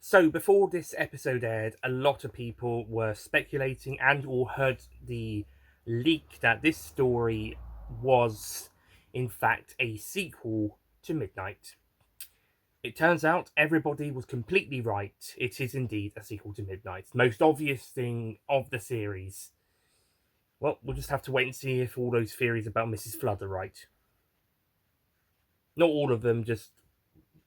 So before this episode aired, a lot of people were speculating and or heard the leak that this story was in fact a sequel to Midnight. It turns out everybody was completely right. It is indeed a sequel to Midnight. Most obvious thing of the series. Well, we'll just have to wait and see if all those theories about Mrs. Flood are right. Not all of them, just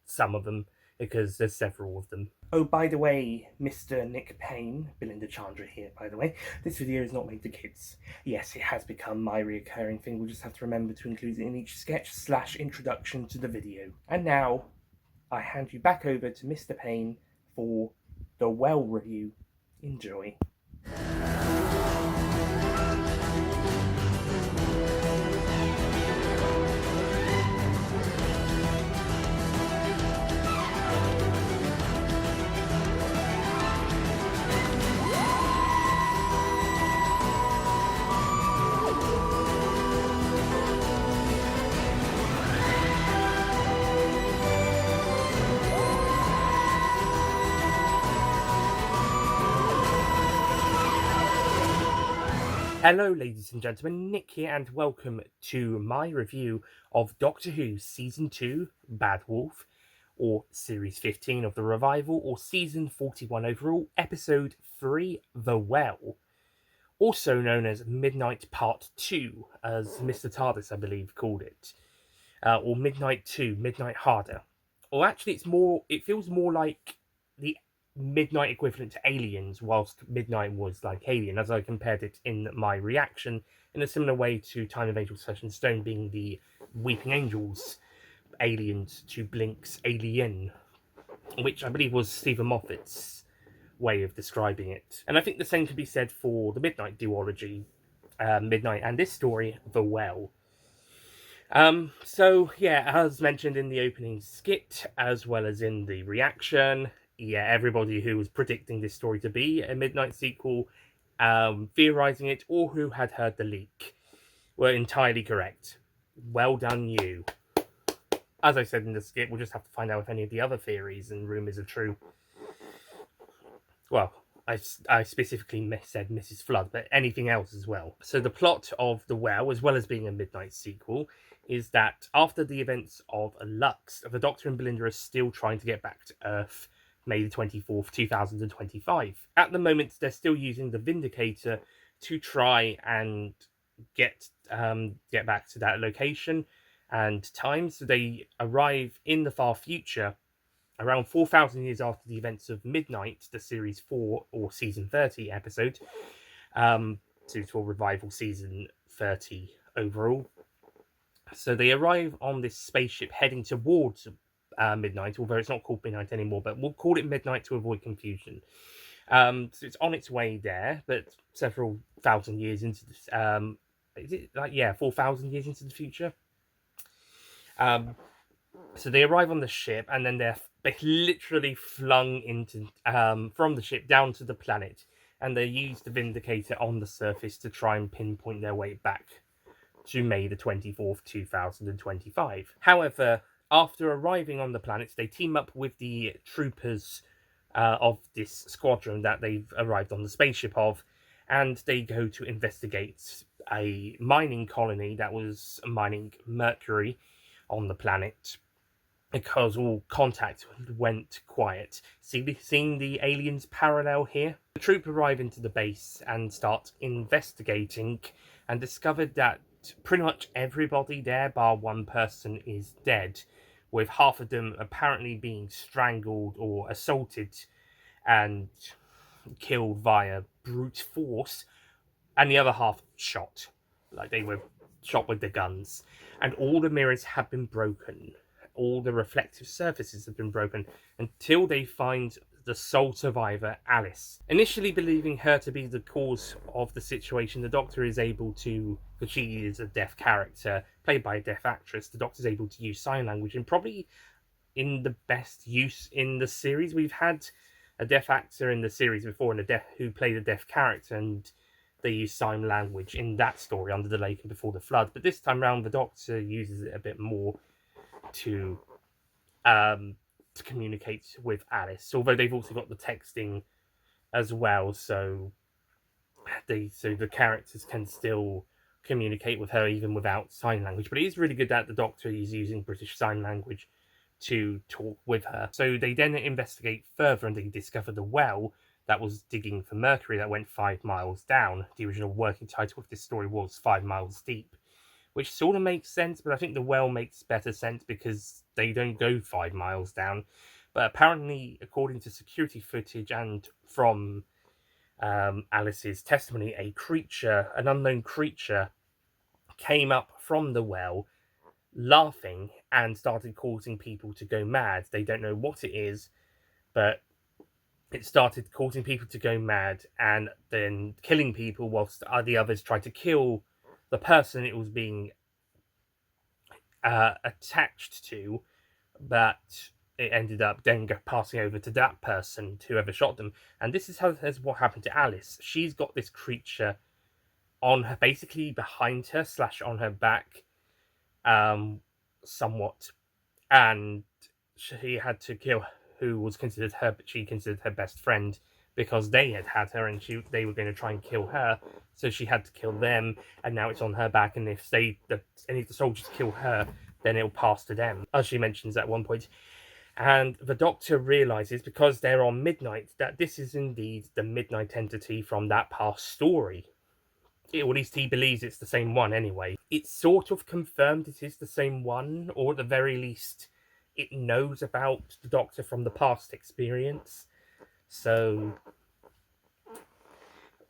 some of them, because there's several of them. Oh, by the way, Mr. Nick Payne, Belinda Chandra here, by the way, this video is not made for kids. Yes, it has become my reoccurring thing, we'll just have to remember to include it in each sketch/introduction to the video. And now, I hand you back over to Mr. Payne for the Well review. Enjoy. Hello, ladies and gentlemen, Nick here, and welcome to my review of Doctor Who Season 2, Bad Wolf, or Series 15 of the Revival, or Season 41 overall, Episode 3, The Well, also known as Midnight Part 2, as Mr. TARDIS, I believe, called it, or Midnight 2, Midnight Harder. Or actually, it feels more like the Midnight equivalent to Aliens, whilst Midnight was like Alien, as I compared it in my reaction, in a similar way to Time of Angels Flesh and Stone being the Weeping Angels aliens to Blink's Alien, which I believe was Stephen Moffat's way of describing it. And I think the same can be said for the Midnight duology, Midnight and this story, The Well. So yeah, as mentioned in the opening skit, as well as in the reaction, yeah, everybody who was predicting this story to be a Midnight sequel, theorizing it, or who had heard the leak, were entirely correct. Well done, you. As I said in the skit, we'll just have to find out if any of the other theories and rumours are true. Well, I specifically said Mrs. Flood, but anything else as well. So the plot of The Well, as well as being a Midnight sequel, is that after the events of Lux, the Doctor and Belinda are still trying to get back to Earth, May the 24th, 2025. At the moment, they're still using the Vindicator to try and get back to that location and time. So they arrive in the far future, around 4,000 years after the events of Midnight, the Series 4 or Season 30 episode, Series 4 Revival Season 30 overall. So they arrive on this spaceship heading towards Midnight, although it's not called Midnight anymore, but we'll call it Midnight to avoid confusion. So it's on its way there, but several thousand years into this, is it like, yeah, 4,000 years into the future? So they arrive on the ship, and then they're literally flung into from the ship down to the planet, and they use the Vindicator on the surface to try and pinpoint their way back to May the 24th, 2025. However, after arriving on the planet, they team up with the troopers of this squadron that they've arrived on the spaceship of, and they go to investigate a mining colony that was mining mercury on the planet, because all contact went quiet. Seeing the aliens parallel here? The troop arrive into the base and start investigating, and discovered that pretty much everybody there, bar one person, is dead, with half of them apparently being strangled or assaulted and killed via brute force, and the other half shot. Like they were shot with the guns. And all the mirrors have been broken. All the reflective surfaces have been broken until they find the sole survivor, Alice. Initially believing her to be the cause of the situation, the Doctor is able to, because she is a deaf character, played by a deaf actress, the Doctor is able to use sign language, and probably in the best use in the series. We've had a deaf actor in the series before, and who played a deaf character, and they use sign language in that story, Under the Lake and Before the Flood. But this time round, the Doctor uses it a bit more to to communicate with Alice, although they've also got the texting as well, so the characters can still communicate with her even without sign language. But it is really good that the Doctor is using British Sign Language to talk with her. So they then investigate further and they discover the well that was digging for mercury that went 5 miles down. The original working title of this story was 5 Miles Deep, which sort of makes sense, but I think the well makes better sense because they don't go 5 miles down. But apparently, according to security footage and from Alice's testimony, an unknown creature, came up from the well laughing and started causing people to go mad. They don't know what it is, but it started causing people to go mad and then killing people whilst the others tried to kill the person it was being attached to, but it ended up then passing over to that person, whoever shot them. And this is what happened to Alice. She's got this creature on her, basically behind her / on her back, somewhat, and she had to kill who she considered her best friend, because they had her and they were going to try and kill her, so she had to kill them, and now it's on her back, and if any of the soldiers kill her, then it'll pass to them, as she mentions at one point. And the Doctor realizes, because they're on Midnight, that this is indeed the Midnight entity from that past story. Or at least he believes it's the same one anyway. It's sort of confirmed it is the same one, or at the very least, it knows about the Doctor from the past experience. So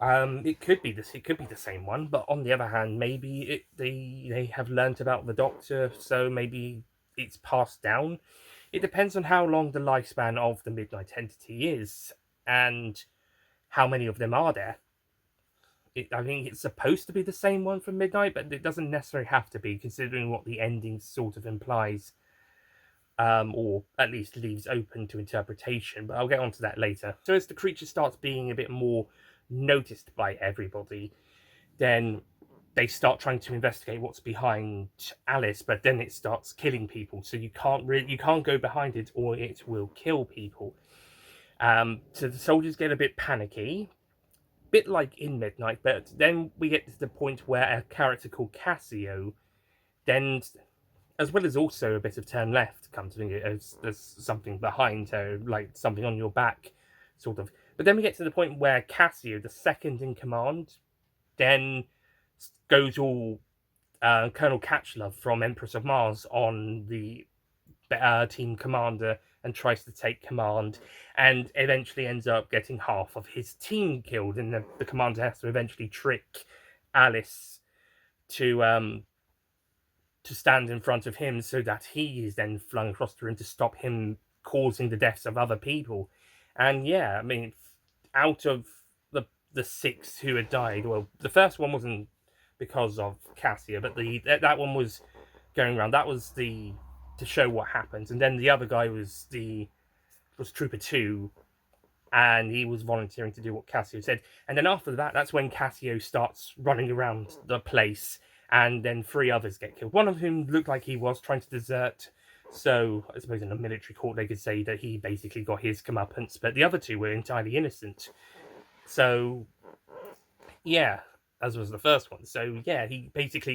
it could be the same one, but on the other hand, maybe they have learnt about the Doctor, so maybe it's passed down. It depends on how long the lifespan of the Midnight entity is, and how many of them are there. I think it's supposed to be the same one from Midnight, but it doesn't necessarily have to be, considering what the ending sort of implies, or at least leaves open to interpretation, but I'll get onto that later. So as the creature starts being a bit more noticed by everybody, then they start trying to investigate what's behind Alice, but then it starts killing people, so you can't go behind it or it will kill people. So the soldiers get a bit panicky, bit like in Midnight, but then we get to the point where a character called Cassio, then, as well as also a bit of turn left, come to think of it, as something behind her, like something on your back, sort of. But then we get to the point where Cassio, the second in command, then goes all Colonel Catchlove from Empress of Mars on the team commander and tries to take command, and eventually ends up getting half of his team killed, and the commander has to eventually trick Alice to stand in front of him so that he is then flung across the room to stop him causing the deaths of other people. And yeah, I mean, out of the 6 who had died, well, the first one wasn't because of Cassia, but that one was going around. That was to show what happens, and then the other guy was Trooper 2, and he was volunteering to do what Cassio said. And then after that, that's when Cassio starts running around the place, and then 3 others get killed. One of whom looked like he was trying to desert, so I suppose in a military court they could say that he basically got his comeuppance, but the other 2 were entirely innocent. So, yeah, as was the first one. So, yeah,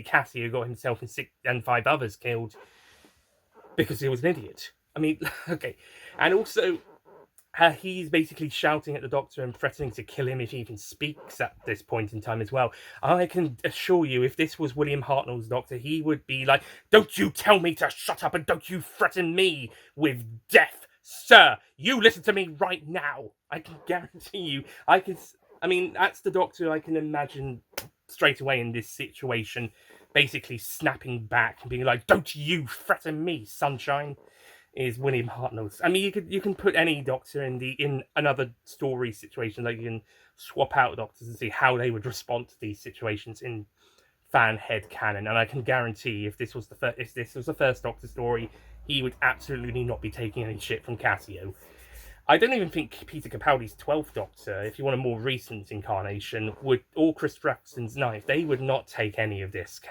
Cassio got himself and 5 others killed because he was an idiot. I mean, okay. And also, he's basically shouting at the Doctor and threatening to kill him if he even speaks at this point in time as well. I can assure you, if this was William Hartnell's Doctor, he would be like, "Don't you tell me to shut up, and don't you threaten me with death, sir! You listen to me right now!" I can guarantee you, I mean, that's the Doctor I can imagine straight away in this situation, basically snapping back and being like, "Don't you threaten me, sunshine," is William Hartnell's. I mean, you can put any Doctor in another story situation, like you can swap out Doctors and see how they would respond to these situations in fan head canon. And I can guarantee, if this was the first Doctor story, he would absolutely not be taking any shit from Cassio. I don't even think Peter Capaldi's 12th Doctor, if you want a more recent incarnation, or Chris Eccleston's 9th, they would not take any of this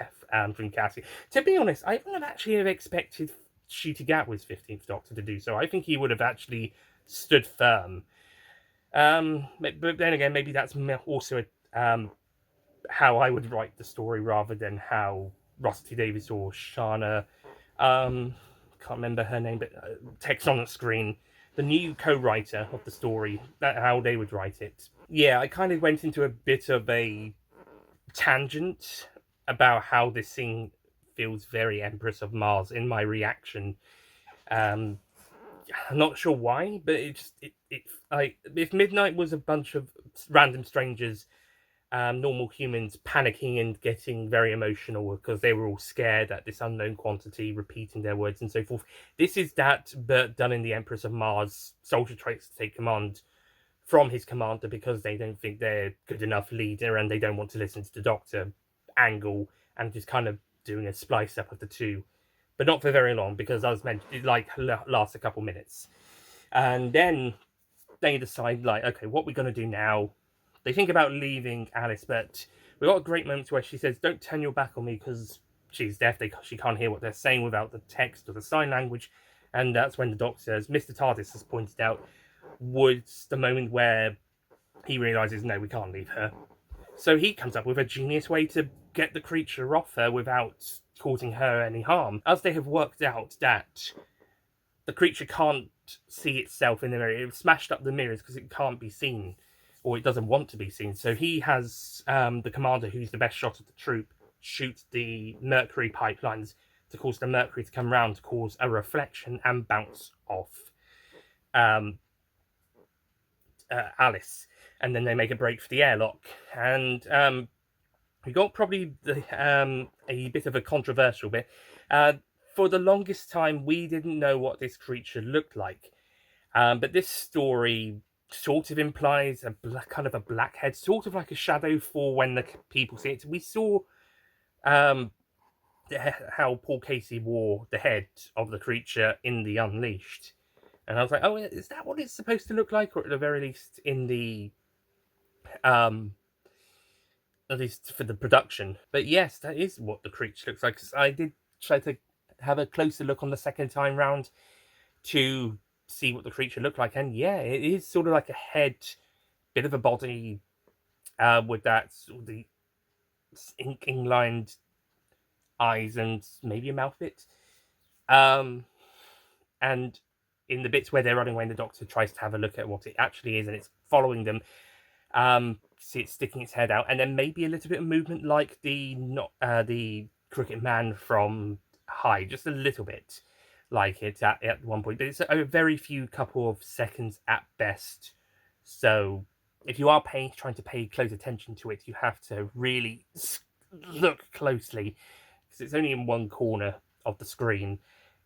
from Cassio. To be honest, I wouldn't have actually expected shoot a gap with 15th Doctor to do so. I think he would have actually stood firm. But then again, maybe that's also how I would write the story rather than how Russell T Davies or Shana, can't remember her name, but text on the screen, the new co-writer of the story, how they would write it. Yeah, I kind of went into a bit of a tangent about how this scene feels very Empress of Mars in my reaction. I'm not sure why, but if Midnight was a bunch of random strangers, normal humans panicking and getting very emotional because they were all scared at this unknown quantity, repeating their words and so forth. This is that, but done in the Empress of Mars. Soldier tries to take command from his commander because they don't think they're good enough leader and they don't want to listen to the Doctor angle, and just kind of doing a splice up of the two, but not for very long because, as mentioned, it lasts a couple minutes, and then they decide okay, what we're going to do now. They think about leaving Alice, but we got a great moment where she says, "Don't turn your back on me," because she's deaf. She can't hear what they're saying without the text or the sign language, and that's when the Doctor says, "Mr. TARDIS has pointed out," was the moment where he realizes, no, we can't leave her. So he comes up with a genius way to get the creature off her without causing her any harm, as they have worked out that the creature can't see itself in the mirror. It's smashed up the mirrors because it can't be seen, or it doesn't want to be seen. So he has the commander, who's the best shot of the troop, shoot the mercury pipelines to cause the mercury to come round to cause a reflection and bounce off Alice, and then they make a break for the airlock. And we got probably a bit of a controversial bit. For the longest time, we didn't know what this creature looked like, but this story sort of implies kind of a black head, sort of like a shadow for when the people see it. We saw how Paul Casey wore the head of the creature in The Unleashed. And I was like, oh, is that what it's supposed to look like? Or at the very least in the, at least for the production. But yes, that is what the creature looks like. I did try to have a closer look on the second time round to see what the creature looked like. And yeah, it is sort of like a head, bit of a body, with that sort of the ink-lined eyes and maybe a mouth bit. And in the bits where they're running away and the Doctor tries to have a look at what it actually is and it's following them, see it sticking its head out, and then maybe a little bit of movement like the Cricket Man from High, just a little bit like it at one point, but it's a very few couple of seconds at best. So if you are trying to pay close attention to it, you have to really look closely, because it's only in one corner of the screen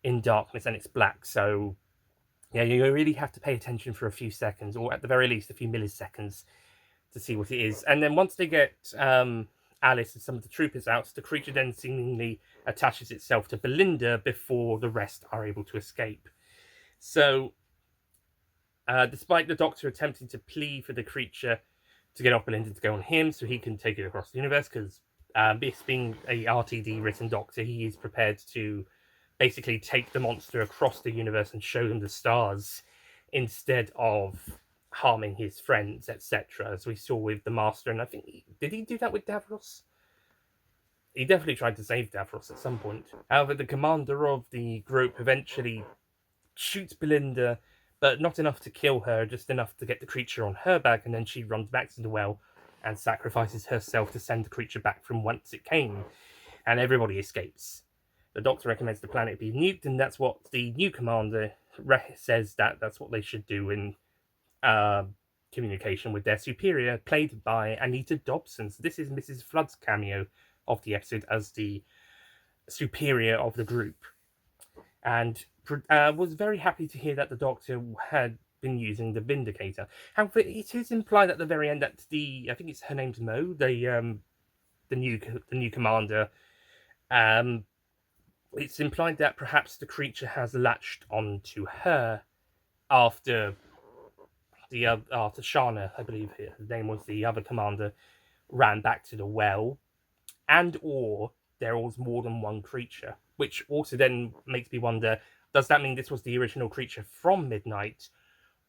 in darkness and it's black. So yeah, you really have to pay attention for a few seconds, or at the very least a few milliseconds, to see what it is. And then once they get Alice and some of the troopers out, the creature then seemingly attaches itself to Belinda before the rest are able to escape. So despite the Doctor attempting to plead for the creature to get off Belinda to go on him so he can take it across the universe, because this being a RTD written Doctor, he is prepared to basically take the monster across the universe and show them the stars instead of harming his friends, etc., as we saw with the Master. And I think did he do that with Davros? He definitely tried to save Davros at some point. However, the commander of the group eventually shoots Belinda, but not enough to kill her, just enough to get the creature on her back, and then she runs back to the well and sacrifices herself to send the creature back from whence it came, and everybody escapes. The Doctor recommends the planet be nuked, and that's what the new commander says that's what they should do in communication with their superior, played by Anita Dobson. So this is Mrs. Flood's cameo of the episode as the superior of the group, and was very happy to hear that the Doctor had been using the Vindicator. However, it is implied at the very end that I think it's her name's Mo, the new commander. It's implied that perhaps the creature has latched onto her after Shana, I believe her name was, the other commander, ran back to the well, and or there was more than one creature, which also then makes me wonder, does that mean this was the original creature from Midnight?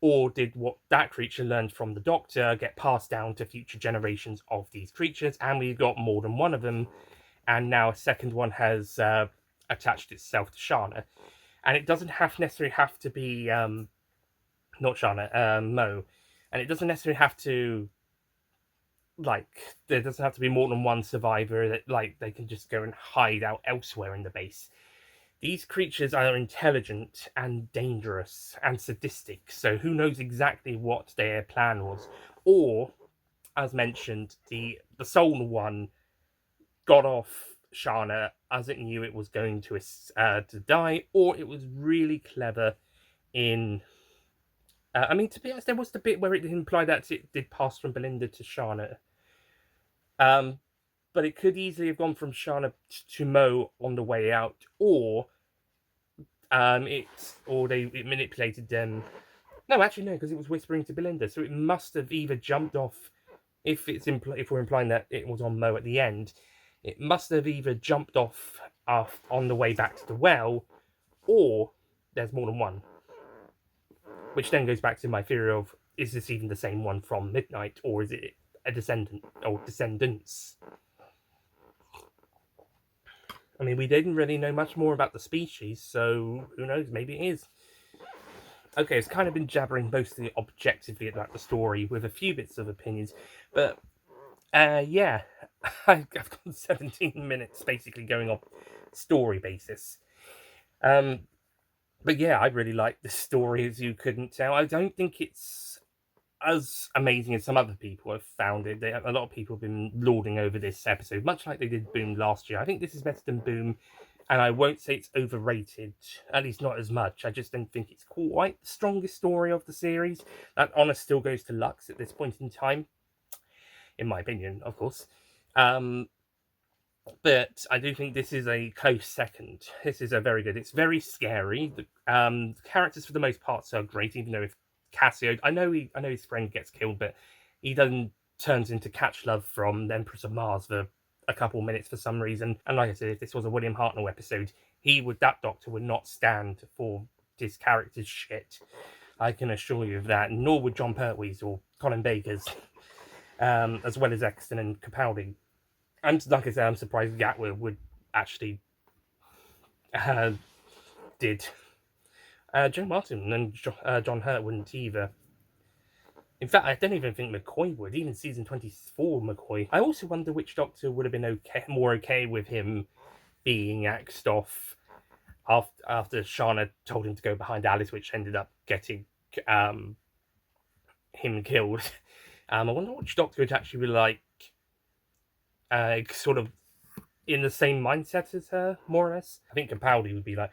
Or did what that creature learned from the Doctor get passed down to future generations of these creatures? And we've got more than one of them, and now a second one has attached itself to Shana. And it doesn't necessarily have to be not Shana, Mo, and it doesn't necessarily have to, like, there doesn't have to be more than one survivor. That, like, they can just go and hide out elsewhere in the base. These creatures are intelligent and dangerous and sadistic, so who knows exactly what their plan was. Or, as mentioned, the Soul One got off Shana as it knew it was going to die, or it was really clever in... I mean, to be honest, there was the bit where it implied that it did pass from Belinda to Shana. But it could easily have gone from Shana to Mo on the way out, or it manipulated them. No, actually no, because it was whispering to Belinda, so it must have either jumped off. If we're implying that it was on Mo at the end, it must have either jumped off on the way back to the well, or there's more than one. Which then goes back to my theory of, is this even the same one from Midnight, or is it a descendant or descendants? I mean, we didn't really know much more about the species, so who knows, maybe it is. Okay, it's kind of been jabbering mostly objectively about the story with a few bits of opinions, but yeah, I've got 17 minutes basically going off story basis. But yeah, I really like this story, as you couldn't tell. I don't think it's as amazing as some other people have found it. A lot of people have been lauding over this episode, much like they did Boom last year. I think this is better than Boom, and I won't say it's overrated, at least not as much. I just don't think it's quite the strongest story of the series. That honour still goes to Lux at this point in time, in my opinion, of course. But I do think this is a close second. This is a very good. It's very scary. The characters for the most part are great, even though if Cassio, I know his friend gets killed, but he then turns into Catchlove from the Empress of Mars for a couple minutes for some reason. And like I said, if this was a William Hartnell episode, that Doctor would not stand for his character's shit. I can assure you of that. Nor would Jon Pertwee's or Colin Baker's, as well as Eccleston and Capaldi. And like I said, I'm surprised Gatwa would actually did. Joe Martin and John Hurt wouldn't either. In fact, I don't even think McCoy would. Even season 24 McCoy. I also wonder which Doctor would have been more okay with him being axed off after Shana told him to go behind Alice, which ended up getting him killed. I wonder which Doctor would actually be like, sort of in the same mindset as her, more or less. I think Capaldi would be like,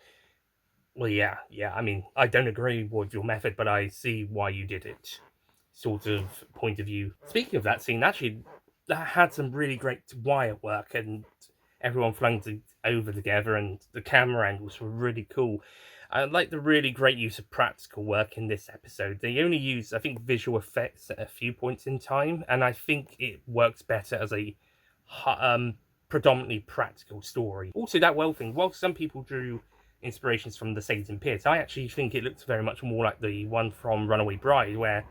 well, yeah, I mean, I don't agree with your method, but I see why you did it, sort of point of view. Speaking of that scene, actually, that had some really great wire work, and everyone flung over together, and the camera angles were really cool. I like the really great use of practical work in this episode. They only use, I think, visual effects at a few points in time, and I think it works better as a predominantly practical story. Also, that well thing, while some people drew inspirations from the Satan Pit, I actually think it looks very much more like the one from Runaway Bride, where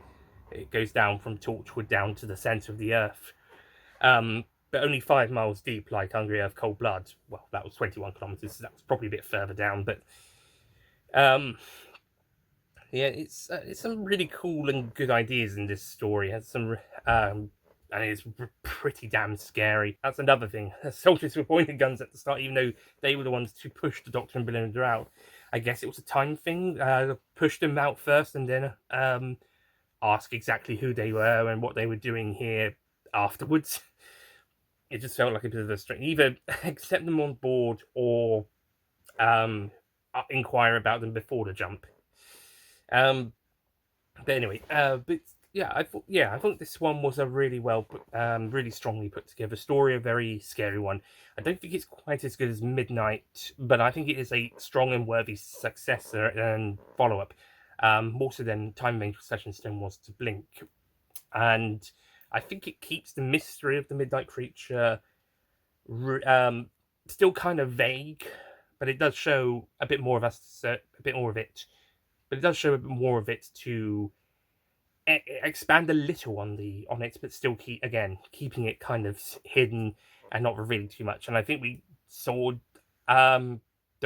it goes down from Torchwood down to the centre of the earth. But only 5 miles deep, like Hungry Earth, Cold Blood. Well, that was 21 kilometres, so that was probably a bit further down, but yeah, it's some really cool and good ideas in this story. It has some and it's pretty damn scary. That's another thing. Soldiers were pointing guns at the start, even though they were the ones to push the Doctor and Belinda out. I guess it was a time thing. Push them out first, and then ask exactly who they were and what they were doing here afterwards. It just felt like a bit of a string. Either accept them on board or inquire about them before the jump. But anyway, I thought this one was a really really strongly put together story, a very scary one. I don't think it's quite as good as Midnight, but I think it is a strong and worthy successor and follow-up, more so than Time Made Session Stone was to Blink. And I think it keeps the mystery of the Midnight Creature still kind of vague, but it does show a bit more of it. But it does show a bit more of it to expand a little on it, but still keeping it kind of hidden and not revealing too much. And I think we saw the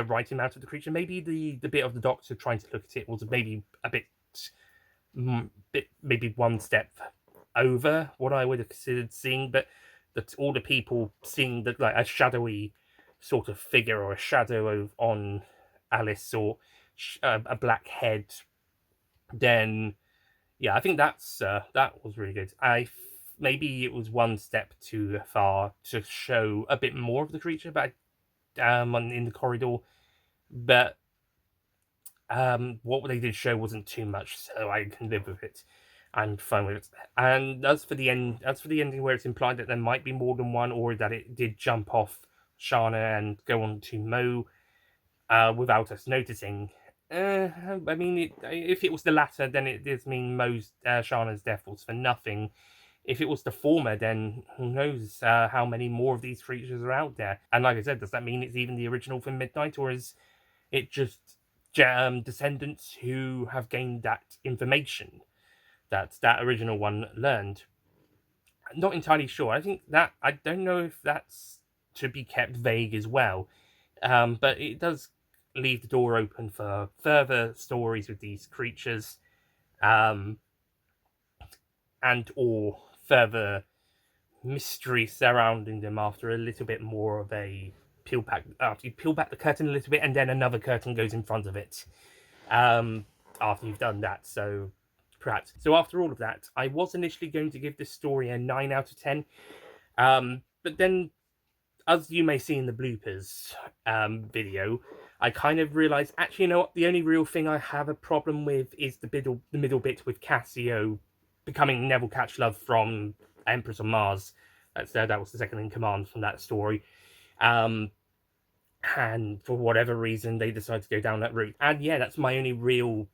right amount of the creature. Maybe the bit of the Doctor trying to look at it was maybe a bit maybe one step over what I would have considered seeing, but all the people seeing that like a shadowy sort of figure or a shadow on Alice or a black head, then yeah, I think that was really good. Maybe it was one step too far to show a bit more of the creature, but in the corridor, but what they did show wasn't too much, so I can live with it. I'm fine with it. And as for the ending where it's implied that there might be more than one, or that it did jump off Shana and go on to Mo without us noticing. I mean, if it was the latter, then it does mean Shana's death was for nothing. If it was the former, then who knows how many more of these creatures are out there. And like I said, does that mean it's even the original from Midnight, or is it just descendants who have gained that information that original one learned? I'm not entirely sure. I don't know if that's to be kept vague as well. But it does leave the door open for further stories with these creatures, and or further mystery surrounding them after a little bit more of a after you peel back the curtain a little bit, and then another curtain goes in front of it after you've done that. So perhaps. So after all of that, I was initially going to give this story a 9 out of 10, but then, as you may see in the bloopers video, I kind of realised, actually, you know what, the only real thing I have a problem with is the middle bit with Cassio becoming Neville Catchlove from Empress of Mars. That was the second in command from that story. And for whatever reason, they decided to go down that route. And yeah, that's my only real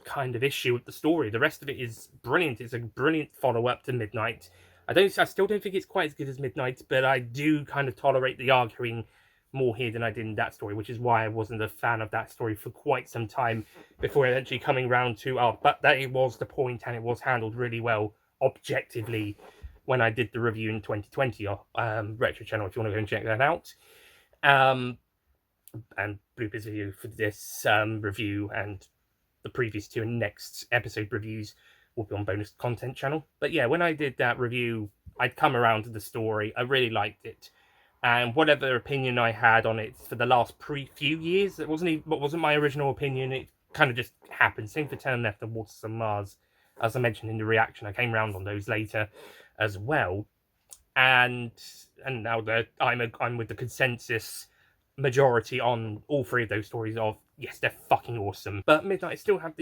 kind of issue with the story. The rest of it is brilliant. It's a brilliant follow-up to Midnight. I still don't think it's quite as good as Midnight, but I do kind of tolerate the arguing more here than I did in that story, which is why I wasn't a fan of that story for quite some time before eventually coming round to, but that it was the point and it was handled really well objectively when I did the review in 2020 Retro Channel, if you want to go and check that out. And bloopers video for this review and the previous two and next episode reviews will be on bonus content channel. But yeah, when I did that review, I'd come around to the story. I really liked it. And whatever opinion I had on it for the last few years, it wasn't my original opinion. It kind of just happened. Same for Turn Left and Waters of Mars. As I mentioned in the reaction, I came round on those later as well. And now that I'm with the consensus majority on all three of those stories of, yes, they're fucking awesome. But Midnight still have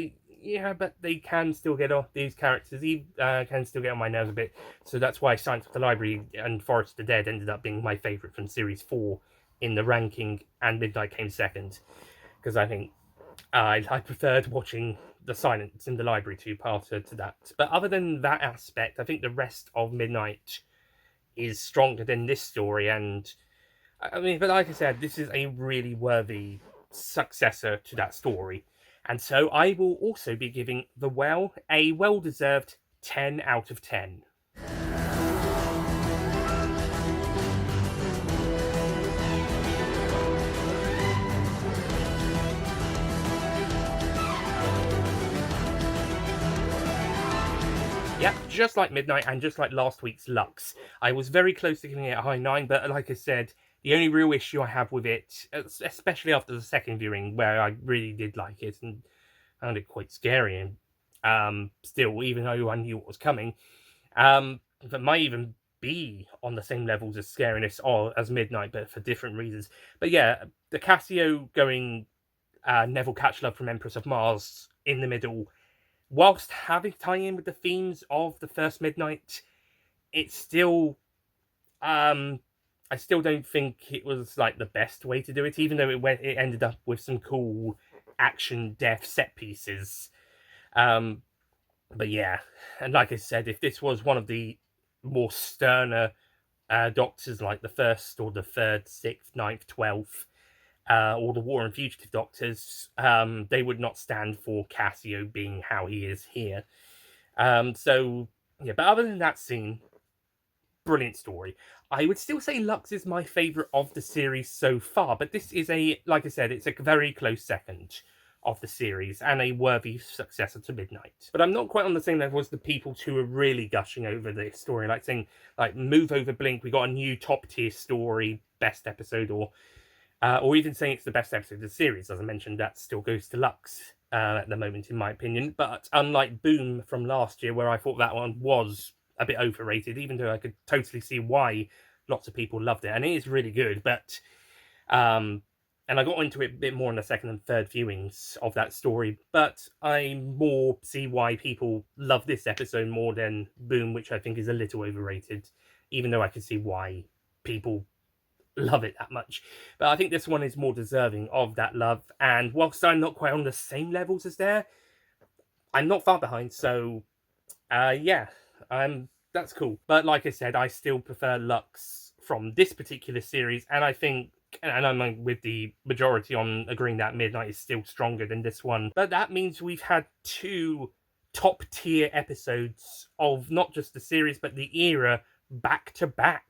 but they can still get off, these characters can still get on my nerves a bit. So that's why Silence of the Library and Forest of the Dead ended up being my favourite from Series 4 in the ranking, and Midnight came second. Because I think I preferred watching the Silence in the Library two-parter to that. But other than that aspect, I think the rest of Midnight is stronger than this story, and I mean, but like I said, this is a really worthy successor to that story. And so I will also be giving The Well a well-deserved 10 out of 10. Yep, just like Midnight and just like last week's Lux. I was very close to giving it a high 9, but like I said, the only real issue I have with it, especially after the second viewing, where I really did like it and found it quite scary, and still, even though I knew what was coming, that might even be on the same levels of scariness as Midnight, but for different reasons. But yeah, the Cassio going Neville Catchlove from Empress of Mars in the middle, whilst having tie-in with the themes of the first Midnight, it's still I still don't think it was like the best way to do it, even though it ended up with some cool action death set pieces. But yeah, and like I said, if this was one of the more sterner Doctors, like the first or the third, sixth, ninth, 12th, or the War and Fugitive Doctors, they would not stand for Cassio being how he is here. So, yeah, but other than that scene, brilliant story. I would still say Lux is my favourite of the series so far, but this is like I said, it's a very close second of the series and a worthy successor to Midnight. But I'm not quite on the same level as the people who are really gushing over this story, like saying, like, move over Blink, we got a new top tier story, best episode, or even saying it's the best episode of the series. As I mentioned, that still goes to Lux at the moment, in my opinion. But unlike Boom from last year, where I thought that one was a bit overrated, even though I could totally see why lots of people loved it, and it is really good. But and I got into it a bit more in the second and third viewings of that story, but I more see why people love this episode more than Boom, which I think is a little overrated, even though I can see why people love it that much. But I think this one is more deserving of that love, and whilst I'm not quite on the same levels as there, I'm not far behind, so yeah, that's cool. But like I said, I still prefer Lux from this particular series, and I think, and I'm with the majority on agreeing that Midnight is still stronger than this one. But that means we've had two top tier episodes of not just the series but the era back to back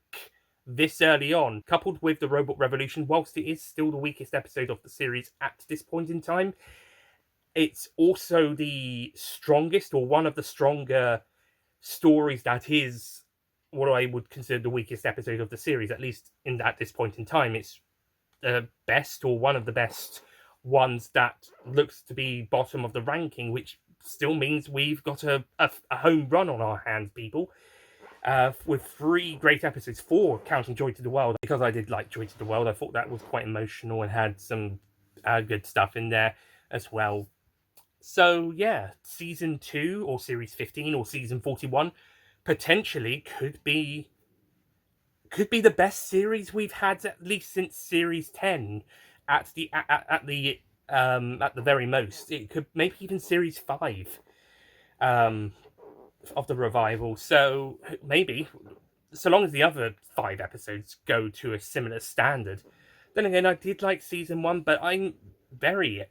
this early on, coupled with the Robot Revolution. Whilst it is still the weakest episode of the series at this point in time, it's also the strongest, or one of the stronger stories that is what I would consider the weakest episode of the series, at least at this point in time. It's the best, or one of the best ones that looks to be bottom of the ranking, which still means we've got a home run on our hands, people. With 3 great episodes, 4 counting Joy to the World, because I did like Joy to the World. I thought that was quite emotional and had some good stuff in there as well. So yeah, season 2 or series 15 or season 41 potentially could be the best series we've had, at least since series 10 at the very most. It could maybe even series 5 of the revival. So maybe, so long as the other 5 episodes go to a similar standard. Then again, I did like season 1, but I'm very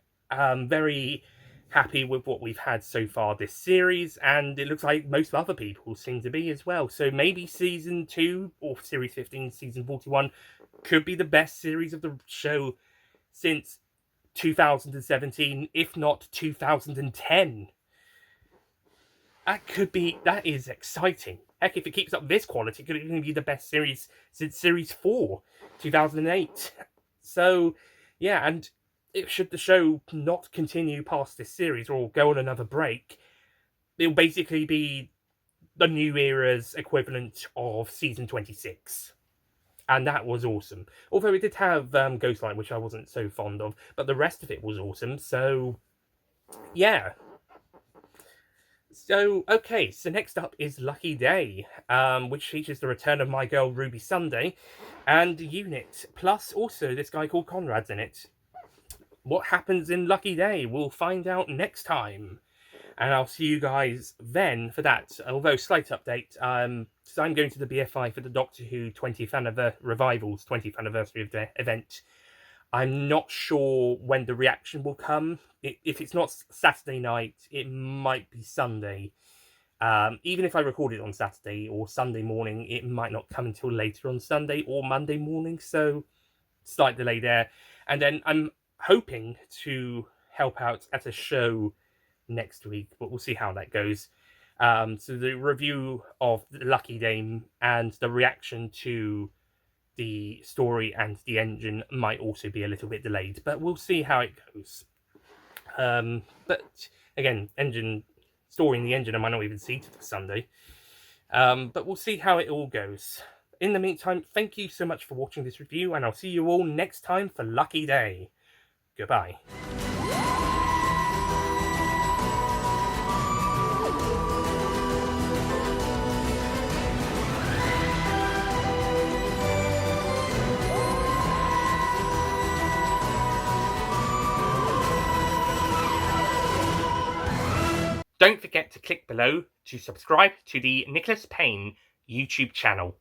happy with what we've had so far this series, and it looks like most other people seem to be as well. So maybe season 2 or series 15, season 41 could be the best series of the show since 2017, if not 2010. That is exciting. Heck, if it keeps up this quality, it could even be the best series since series 4, 2008. So, yeah, and should the show not continue past this series or go on another break, it'll basically be the new era's equivalent of season 26. And that was awesome. Although it did have Ghostlight, which I wasn't so fond of, but the rest of it was awesome. So, yeah. So, okay, so next up is Lucky Day, which features the return of my girl Ruby Sunday and Unit, plus also this guy called Conrad's in it. What happens in Lucky Day? We'll find out next time. And I'll see you guys then for that. Although, slight update, so I'm going to the BFI for the Doctor Who 20th Revival's 20th anniversary of the event. I'm not sure when the reaction will come. If it's not Saturday night, it might be Sunday. Even if I record it on Saturday or Sunday morning, it might not come until later on Sunday or Monday morning. So, slight delay there. And then I'm hoping to help out at a show next week, but we'll see how that goes. So the review of Lucky Day and the reaction to the story and the engine might also be a little bit delayed, but we'll see how it goes. But again, story in the engine I might not even see till Sunday. But we'll see how it all goes. In the meantime, thank you so much for watching this review, and I'll see you all next time for Lucky Day. Goodbye. Don't forget to click below to subscribe to the Nicholas Payne YouTube channel.